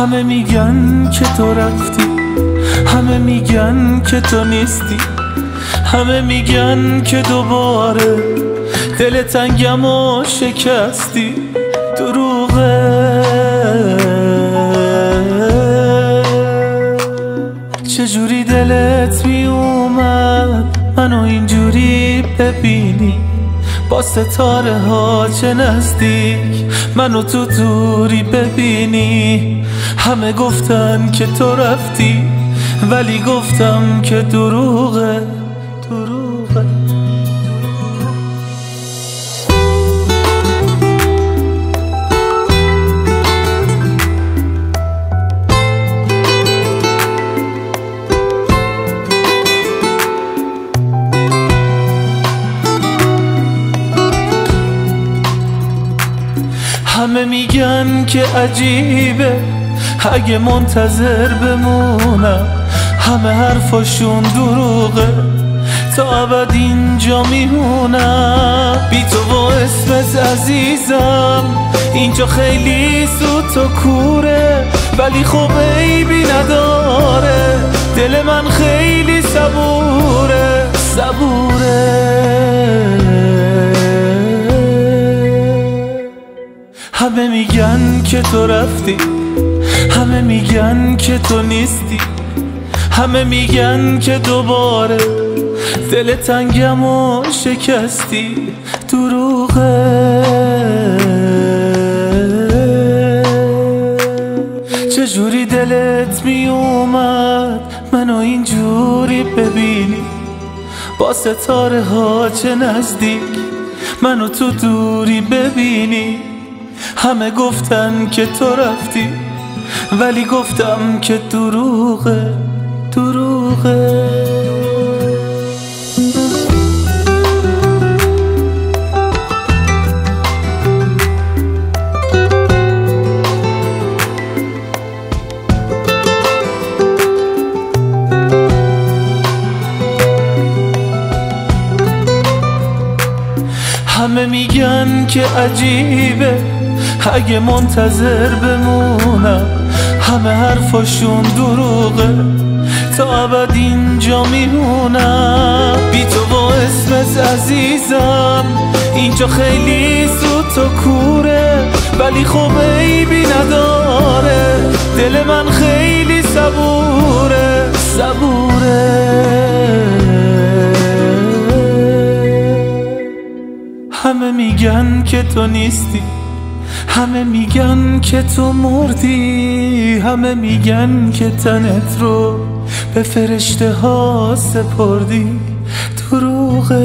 همه میگن که تو رفتی، همه میگن که تو نیستی، همه میگن که دوباره دل تنگم و شکستی. دروغه، چجوری دلت می اومد منو اینجوری ببینی؟ با ستاره ها چه نزدیک منو تو دوری ببینی. همه گفتن که تو رفتی ولی گفتم که دروغه، دروغه. همه میگن که عجیبه اگه منتظر بمونم، همه حرفاشون دروغه، تا ابد اینجا میمونم. بی تو و اسمت عزیزم اینجا خیلی سوت و کوره، ولی خب عیبی نداره، دل من خیلی صبوره، صبوره. همه میگن که تو رفتی، همه میگن که تو نیستی، همه میگن که دوباره دل تنگم و شکستی. دروغه، چجوری دلت می اومد منو اینجوری ببینی؟ با ستاره ها چه نزدیک منو تو دوری ببینی. همه گفتن که تو رفتی ولی گفتم که دروغه، دروغه. همه میگن که عجیبه اگه منتظر بمونم، همه حرفاشون دروغه، تا ابد اینجا میمونم. بی تو و اسمت عزیزم اینجا خیلی سوت و کوره، ولی خب عیبی نداره، دل من خیلی صبوره، صبوره. همه میگن که تو نیستی، همه میگن که تو مردی، همه میگن که تنت رو به فرشته ها سپردی. دروغه.